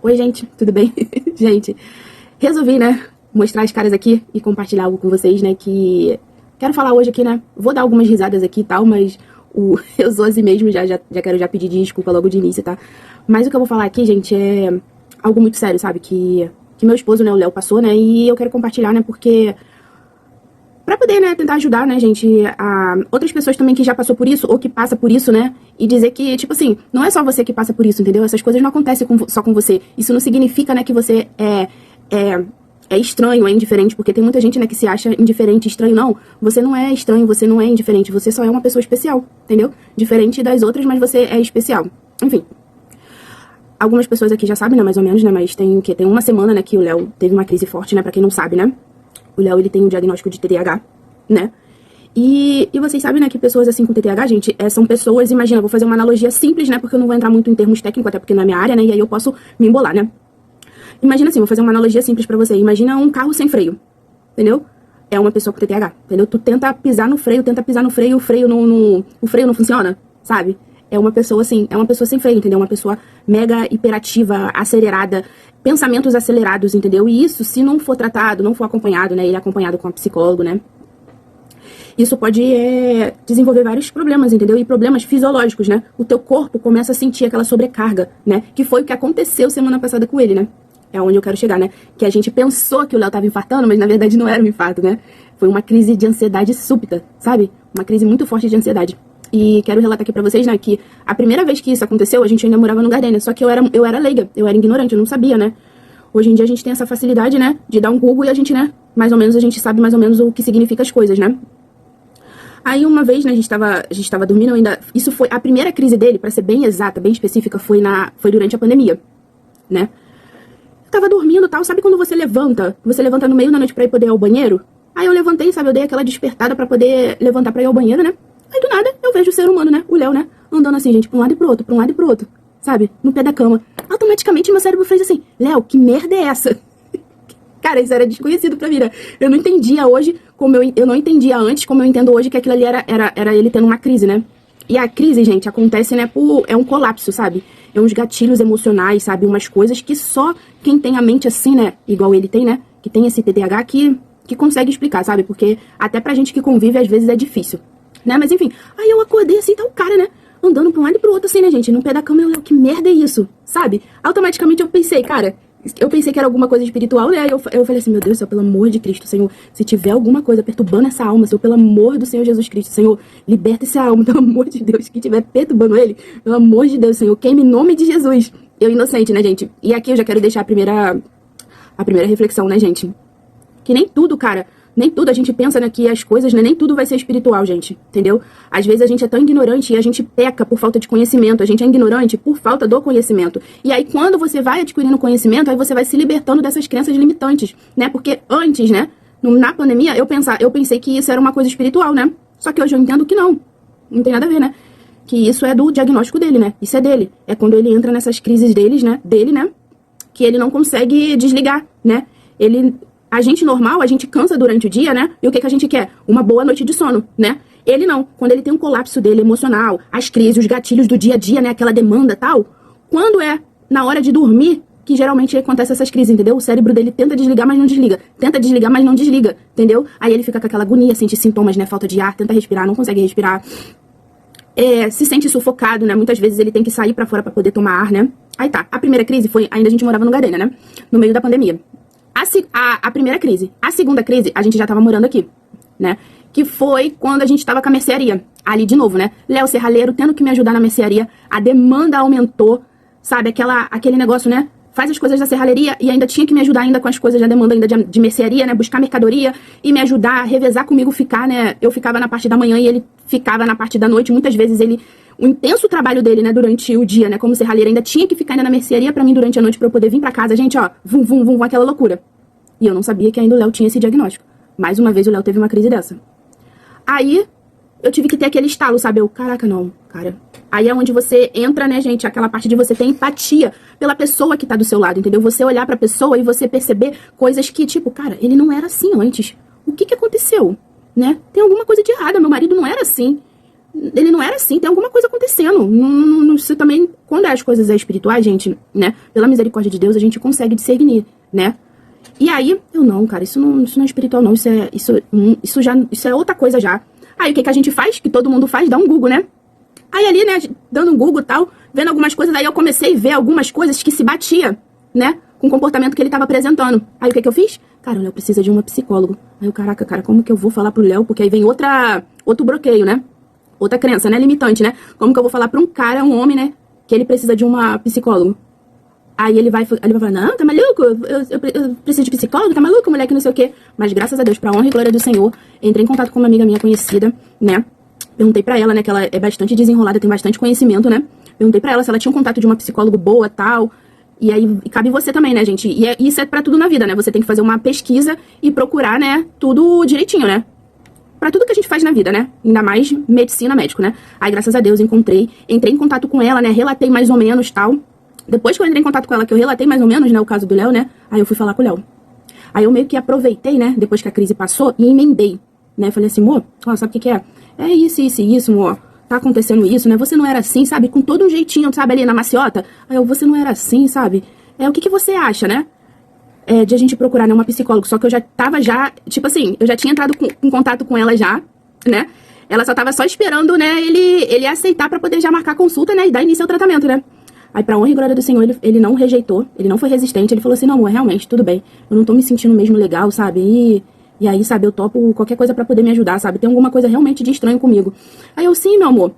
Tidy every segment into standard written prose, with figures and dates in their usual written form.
Oi, gente, tudo bem? Gente, resolvi, né, mostrar as caras aqui e compartilhar algo com vocês, né, que quero falar hoje aqui, né, vou dar algumas risadas aqui e tal, mas eu sou assim mesmo, já quero pedir desculpa logo de início, tá? Mas o que eu vou falar aqui, gente, é algo muito sério, sabe, que meu esposo, né, o Léo, passou, né, e eu quero compartilhar, né, porque pra poder, né, tentar ajudar, né, gente, a outras pessoas também que já passou por isso, ou que passa por isso, né, e dizer que, tipo assim, não é só você que passa por isso, entendeu? Essas coisas não acontecem só com você. Isso não significa, né, que você é estranho, é indiferente, porque tem muita gente, né, que se acha indiferente, estranho. Não, você não é estranho, você não é indiferente, você só é uma pessoa especial, entendeu? Diferente das outras, mas você é especial. Enfim. Algumas pessoas aqui já sabem, né, mais ou menos, né, mas tem uma semana, né, que o Léo teve uma crise forte, né, pra quem não sabe, né? O Léo, ele tem um diagnóstico de TDAH, né? E vocês sabem, né, que pessoas assim com TDAH, gente, são pessoas, imagina, vou fazer uma analogia simples, né, porque eu não vou entrar muito em termos técnicos, até porque não é minha área, né, e aí eu posso me embolar, né? Imagina assim, vou fazer uma analogia simples pra você. Imagina um carro sem freio, entendeu? É uma pessoa com TDAH, entendeu? Tu tenta pisar no freio, o freio não funciona, sabe? É uma pessoa assim, é uma pessoa sem freio, entendeu? Uma pessoa mega hiperativa, acelerada, pensamentos acelerados, entendeu? E isso, se não for tratado, não for acompanhado, né? Ele é acompanhado com um psicólogo, né? Isso pode desenvolver vários problemas, entendeu? E problemas fisiológicos, né? O teu corpo começa a sentir aquela sobrecarga, né? Que foi o que aconteceu semana passada com ele, né? É onde eu quero chegar, né? Que a gente pensou que o Léo tava infartando, mas na verdade não era um infarto, né? Foi uma crise de ansiedade súbita, sabe? Uma crise muito forte de ansiedade. E quero relatar aqui pra vocês, né, que a primeira vez que isso aconteceu, a gente ainda morava no Gardênia, só que eu era leiga, eu era ignorante, eu não sabia, né? Hoje em dia a gente tem essa facilidade, né, de dar um Google e a gente, né, mais ou menos, a gente sabe mais ou menos o que significa as coisas, né? Aí uma vez, né, a gente tava dormindo ainda, isso foi, a primeira crise dele, pra ser bem exata, bem específica, foi durante a pandemia, né? Eu tava dormindo e tal, sabe quando você levanta no meio da noite pra ir poder ir ao banheiro? Aí eu levantei, sabe, eu dei aquela despertada pra poder levantar pra ir ao banheiro, né? Aí do nada, eu vejo o ser humano, né, o Léo, né, andando assim, gente, pra um lado e pro outro, sabe, no pé da cama. Automaticamente meu cérebro fez assim, Léo, que merda é essa? Cara, isso era desconhecido pra mim, né? Eu não entendia hoje, eu não entendia antes, como eu entendo hoje, que aquilo ali era ele tendo uma crise, né? E a crise, gente, acontece, né, é um colapso, sabe? É uns gatilhos emocionais, sabe? Umas coisas que só quem tem a mente assim, né, igual ele tem, né, que tem esse TDAH, que consegue explicar, sabe? Porque até pra gente que convive, às vezes é difícil, né? Mas enfim, aí eu acordei assim, tá o cara, né, andando pra um lado e pro outro, assim, né, gente? No pé da cama, eu, que merda é isso, sabe? Automaticamente eu pensei, cara, que era alguma coisa espiritual, né? Eu falei assim, meu Deus do céu, pelo amor de Cristo, Senhor, se tiver alguma coisa perturbando essa alma, Senhor, pelo amor do Senhor Jesus Cristo, Senhor, liberta essa alma, pelo amor de Deus, que tiver perturbando ele, pelo amor de Deus, Senhor, queime em nome de Jesus. Eu inocente, né, gente? E aqui eu já quero deixar a primeira reflexão, né, gente? Que nem tudo, cara, nem tudo a gente pensa, né, que as coisas, né, nem tudo vai ser espiritual, gente, entendeu? Às vezes a gente é tão ignorante e a gente peca por falta de conhecimento, a gente é ignorante por falta do conhecimento. E aí quando você vai adquirindo conhecimento, aí você vai se libertando dessas crenças limitantes, né? Porque antes, né, na pandemia, eu pensei que isso era uma coisa espiritual, né? Só que hoje eu entendo que não tem nada a ver, né? Que isso é do diagnóstico dele, né? Isso é dele. É quando ele entra nessas crises dele, né? Que ele não consegue desligar, né? A gente normal, a gente cansa durante o dia, né? E o que a gente quer? Uma boa noite de sono, né? Ele não. Quando ele tem um colapso dele emocional, as crises, os gatilhos do dia a dia, né? Aquela demanda e tal. Quando é na hora de dormir, que geralmente acontece essas crises, entendeu? O cérebro dele tenta desligar, mas não desliga. Tenta desligar, mas não desliga, entendeu? Aí ele fica com aquela agonia, sente sintomas, né? Falta de ar, tenta respirar, não consegue respirar. Se sente sufocado, né? Muitas vezes ele tem que sair pra fora pra poder tomar ar, né? Aí tá. A primeira crise foi, ainda a gente morava no Gardênia, né? No meio da pandemia. A primeira crise. A segunda crise, a gente já tava morando aqui, né? Que foi quando a gente tava com a mercearia. Ali de novo, né? Léo Serralheiro tendo que me ajudar na mercearia. A demanda aumentou, sabe? Aquele negócio, né? Faz as coisas da serralheria e ainda tinha que me ajudar ainda com as coisas da demanda ainda de mercearia, né? Buscar mercadoria e me ajudar, revezar comigo, ficar, né? Eu ficava na parte da manhã e ele ficava na parte da noite. Muitas vezes o intenso trabalho dele, né, durante o dia, né, como serralheiro, ainda tinha que ficar ainda na mercearia pra mim durante a noite pra eu poder vir pra casa. Gente, ó, vum, vum, vum, aquela loucura. E eu não sabia que ainda o Léo tinha esse diagnóstico. Mais uma vez o Léo teve uma crise dessa. Aí, eu tive que ter aquele estalo, sabe? Caraca, não, cara. Aí é onde você entra, né, gente, aquela parte de você ter empatia pela pessoa que tá do seu lado, entendeu? Você olhar pra pessoa e você perceber coisas que, tipo, cara, ele não era assim antes. O que aconteceu, né? Tem alguma coisa de errado, meu marido não era assim. ele não era assim, tem alguma coisa acontecendo. Isso também, quando as coisas espirituais, gente, né, pela misericórdia de Deus, a gente consegue discernir, né? E aí, eu não, cara, isso não é espiritual, não, isso é outra coisa já. Aí, o que a gente faz? Que todo mundo faz? Dá um Google, né? Aí ali, né, dando um Google e tal, vendo algumas coisas, aí eu comecei a ver algumas coisas que se batia, né, com o comportamento que ele tava apresentando. Aí, o que eu fiz? Cara, o Léo precisa de uma psicóloga. Aí eu, caraca, cara, como que eu vou falar pro Léo? Porque aí vem outro bloqueio, né? Outra crença, né, limitante, né? Como que eu vou falar pra um cara, um homem, né, que ele precisa de uma psicóloga? Aí ele vai falar, não, tá maluco? Eu preciso de psicólogo, tá maluco, moleque, não sei o quê. Mas graças a Deus, pra honra e glória do Senhor, entrei em contato com uma amiga minha conhecida, né? Perguntei pra ela, né, que ela é bastante desenrolada, tem bastante conhecimento, né? Perguntei pra ela se ela tinha um contato de uma psicóloga boa, tal. E aí, cabe você também, né, gente? E isso é pra tudo na vida, né? Você tem que fazer uma pesquisa e procurar, né, tudo direitinho, né? Pra tudo que a gente faz na vida, né? Ainda mais medicina, médico, né? Aí, graças a Deus, entrei em contato com ela, né? Relatei mais ou menos, tal. Depois que eu entrei em contato com ela, que eu relatei mais ou menos, né, o caso do Léo, né? Aí eu fui falar com o Léo. Aí eu meio que aproveitei, né, depois que a crise passou, e emendei, né? Falei assim, amor, ó, sabe o que é? É isso, amor. Tá acontecendo isso, né? Você não era assim, sabe? Com todo um jeitinho, sabe, ali na maciota. Aí eu, você não era assim, sabe? O que você acha, né? De a gente procurar, né, uma psicóloga. Só que eu já tava tipo assim, eu já tinha entrado em contato com ela já, né? Ela só tava esperando, né, ele aceitar pra poder já marcar a consulta, né, e dar início ao tratamento, né? Aí, pra honra e glória do Senhor, ele não rejeitou, ele não foi resistente, ele falou assim, não, amor, realmente, tudo bem, eu não tô me sentindo mesmo legal, sabe, e aí, sabe, eu topo qualquer coisa pra poder me ajudar, sabe, tem alguma coisa realmente de estranho comigo. Aí eu, sim, meu amor,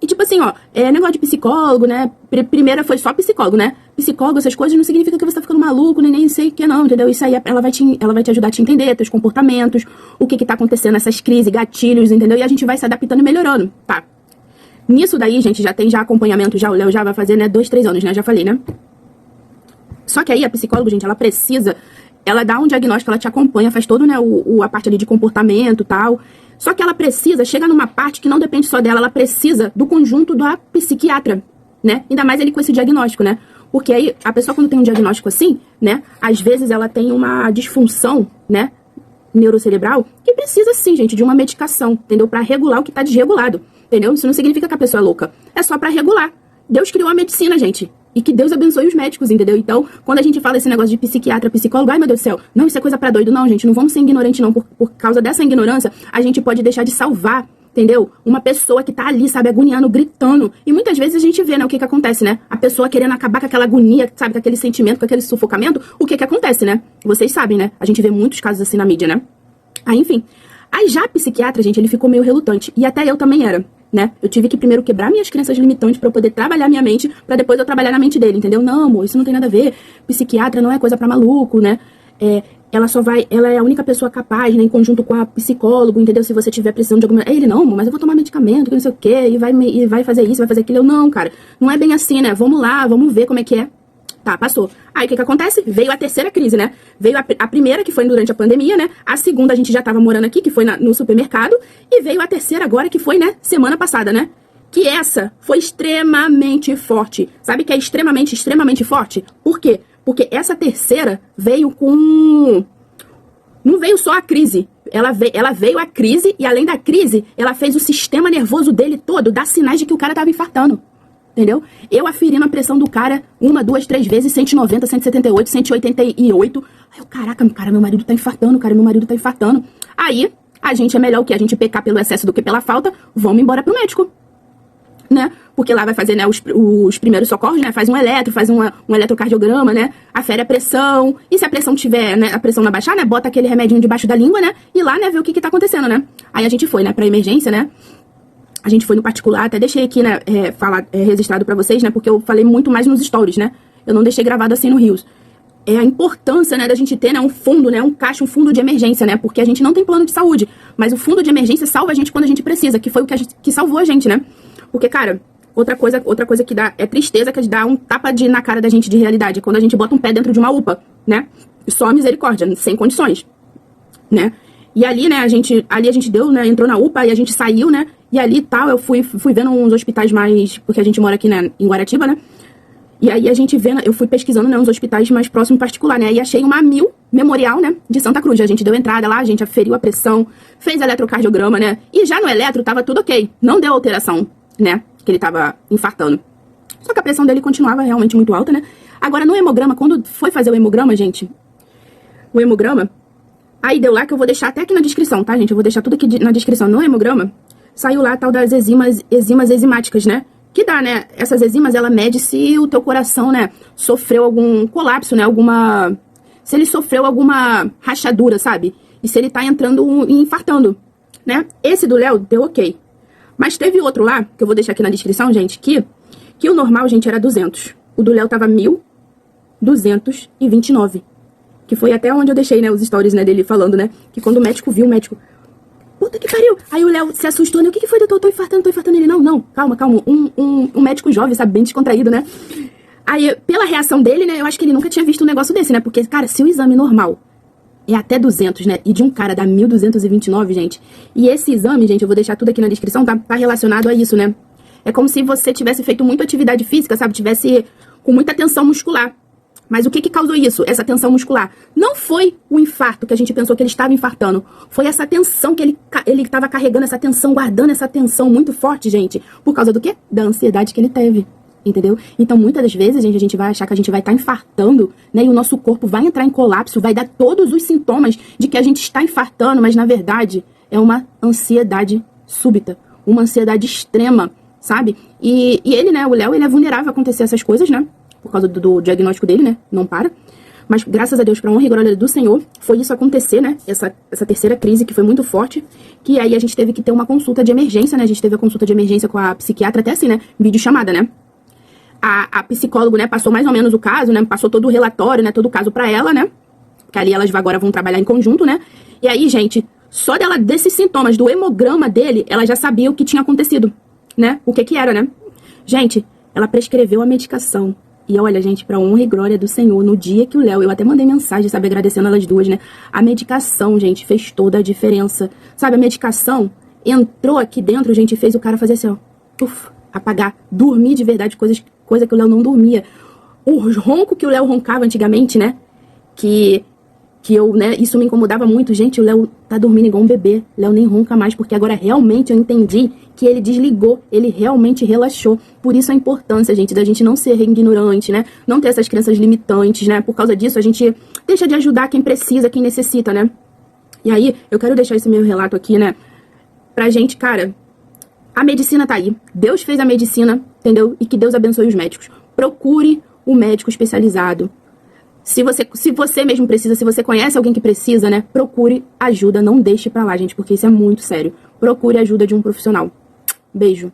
e tipo assim, ó, negócio de psicólogo, né, primeira foi só psicólogo, né, psicólogo, essas coisas não significa que você tá ficando maluco, nem sei o que não, entendeu, isso aí, ela vai te ajudar a te entender, teus comportamentos, o que tá acontecendo, essas crises, gatilhos, entendeu, e a gente vai se adaptando e melhorando, tá. Nisso daí, gente, já tem acompanhamento, o Léo já vai fazer, né, 2, 3 anos, né, já falei, né? Só que aí a psicóloga, gente, ela dá um diagnóstico, ela te acompanha, faz todo, né, a parte ali de comportamento e tal. Só que ela chega numa parte que não depende só dela, ela precisa do conjunto da psiquiatra, né? Ainda mais ele com esse diagnóstico, né? Porque aí a pessoa quando tem um diagnóstico assim, né, às vezes ela tem uma disfunção, né, neurocerebral, que precisa sim, gente, de uma medicação, entendeu? Pra regular o que tá desregulado. Entendeu? Isso não significa que a pessoa é louca. É só pra regular. Deus criou a medicina, gente. E que Deus abençoe os médicos, entendeu? Então, quando a gente fala esse negócio de psiquiatra, psicólogo, ai meu Deus do céu, não, isso é coisa pra doido. Não, gente, não vamos ser ignorantes, não. Por causa dessa ignorância, a gente pode deixar de salvar, entendeu? Uma pessoa que tá ali, sabe, agoniando, gritando. E muitas vezes a gente vê, né, o que acontece, né? A pessoa querendo acabar com aquela agonia, sabe, com aquele sentimento, com aquele sufocamento. O que acontece, né? Vocês sabem, né? A gente vê muitos casos assim na mídia, né? Aí, enfim. Aí já a psiquiatra, gente, ele ficou meio relutante. E até eu também era. Né? Eu tive que primeiro quebrar minhas crenças limitantes pra eu poder trabalhar minha mente, pra depois eu trabalhar na mente dele, entendeu? Não, amor, isso não tem nada a ver. Psiquiatra não é coisa pra maluco, né? Ela é a única pessoa capaz, né, em conjunto com a psicólogo, entendeu? Se você tiver precisando de alguma... Aí ele, não, amor, mas eu vou tomar medicamento, que não sei o quê, e vai fazer isso, vai fazer aquilo. Eu, não, cara, não é bem assim, né? Vamos lá, vamos ver como é que é. Tá, passou. Aí o que acontece? Veio a terceira crise, né? Veio a primeira, que foi durante a pandemia, né? A segunda a gente já tava morando aqui, que foi no supermercado. E veio a terceira agora, que foi, né, semana passada, né? Que essa foi extremamente forte. Sabe que é extremamente, extremamente forte? Por quê? Porque essa terceira veio com... Não veio só a crise. Ela veio a crise e, além da crise, ela fez o sistema nervoso dele todo dar sinais de que o cara tava infartando. Entendeu? Eu aferindo a pressão do cara 1, 2, 3 vezes, 190, 178, 188. Aí eu, caraca, cara, meu marido tá infartando, cara, meu marido tá infartando. Aí, a gente é melhor o quê? A gente pecar pelo excesso do que pela falta. Vamos embora pro médico, né? Porque lá vai fazer, né, os primeiros socorros, né? Faz um eletro, faz um eletrocardiograma, né? Afere a pressão. E se a pressão tiver, né, a pressão não baixar, né? Bota aquele remedinho debaixo da língua, né? E lá, né, ver o que tá acontecendo, né? Aí a gente foi, né, pra emergência, né? A gente foi no particular, até deixei aqui, né, registrado pra vocês, né, porque eu falei muito mais nos stories, né, eu não deixei gravado assim no Rios. A importância, né, da gente ter, né, um fundo, né, um caixa, um fundo de emergência, né, porque a gente não tem plano de saúde, mas o fundo de emergência salva a gente quando a gente precisa, que foi o que salvou a gente, né, porque, cara, outra coisa que dá, é tristeza, que dá um tapa na cara da gente de realidade, quando a gente bota um pé dentro de uma UPA, né, só misericórdia, sem condições, né. E ali, né, a gente deu, né, entrou na UPA e a gente saiu, né, e ali tal, eu fui vendo uns hospitais mais, porque a gente mora aqui, né, em Guaratiba, né, E aí a gente vê, eu fui pesquisando, né, uns hospitais mais próximos particular, né, e achei uma AMIL Memorial, né, de Santa Cruz. A gente deu entrada lá, a gente aferiu a pressão, fez eletrocardiograma, né, e já no eletro tava tudo ok, não deu alteração, né, que ele tava infartando. Só que a pressão dele continuava realmente muito alta, né. Agora no hemograma, quando foi fazer o hemograma, gente, o hemograma, aí deu lá, que eu vou deixar até aqui na descrição, tá, gente, eu vou deixar tudo aqui na descrição. No hemograma, saiu lá a tal das enzimas enzimáticas, né, que dá, né, essas enzimas, ela mede se o teu coração, né, sofreu algum colapso, né, se ele sofreu alguma rachadura, sabe, e se ele tá entrando e infartando, né. Esse do Léo deu ok, mas teve outro lá, que eu vou deixar aqui na descrição, gente, que o normal, gente, era 200, o do Léo tava 1.229, que foi até onde eu deixei, né, os stories, né, dele falando, né, que quando o médico viu, o médico, puta que pariu. Aí o Léo se assustou, né? O que foi, doutor? Tô infartando. Ele, não, calma. Um médico jovem, sabe? Bem descontraído, né? Aí, pela reação dele, né? Eu acho que ele nunca tinha visto um negócio desse, né? Porque, cara, se o exame normal é até 200, né? E de um cara dá 1.229, gente. E esse exame, gente, eu vou deixar tudo aqui na descrição, tá relacionado a isso, né? É como se você tivesse feito muita atividade física, sabe? Tivesse com muita tensão muscular. Mas o que causou isso? Essa tensão muscular? Não foi o infarto que a gente pensou que ele estava infartando. Foi essa tensão que ele estava carregando, essa tensão, guardando essa tensão muito forte, gente. Por causa do quê? Da ansiedade que ele teve. Entendeu? Então, muitas das vezes, gente, a gente vai achar que a gente vai estar infartando, né? E o nosso corpo vai entrar em colapso, vai dar todos os sintomas de que a gente está infartando, mas, na verdade, é uma ansiedade súbita. Uma ansiedade extrema, sabe? E ele, né? O Léo, ele é vulnerável a acontecer essas coisas, né? Por causa do diagnóstico dele, né? Não para. Mas, graças a Deus, pra honra e glória do Senhor, foi isso acontecer, né? Essa terceira crise, que foi muito forte, que aí a gente teve que ter uma consulta de emergência, né? A gente teve a consulta de emergência com a psiquiatra, até assim, né? Videochamada, né? A psicóloga, né? Passou mais ou menos o caso, né? Passou todo o relatório, né? Todo o caso pra ela, né? Que ali elas agora vão trabalhar em conjunto, né? E aí, gente, só desses sintomas, do hemograma dele, ela já sabia o que tinha acontecido, né? O que era, né? Gente, ela prescreveu a medicação. E olha, gente, pra honra e glória do Senhor, no dia que o Léo, eu até mandei mensagem, sabe, agradecendo elas duas, né? A medicação, gente, fez toda a diferença. Sabe, a medicação entrou aqui dentro, gente, e fez o cara fazer assim, ó, apagar, dormir de verdade, coisa que o Léo não dormia. O ronco que o Léo roncava antigamente, né? Que eu, né, isso me incomodava muito. Gente, o Léo tá dormindo igual um bebê. O Léo nem ronca mais, porque agora realmente eu entendi que ele desligou, ele realmente relaxou. Por isso a importância, gente, da gente não ser ignorante, né? Não ter essas crenças limitantes, né? Por causa disso, a gente deixa de ajudar quem precisa, quem necessita, né? E aí, eu quero deixar esse meu relato aqui, né? Pra gente, cara, a medicina tá aí. Deus fez a medicina, entendeu? E que Deus abençoe os médicos. Procure um médico especializado. Se você mesmo precisa, se você conhece alguém que precisa, né? Procure ajuda, não deixe pra lá, gente, porque isso é muito sério. Procure ajuda de um profissional. Beijo.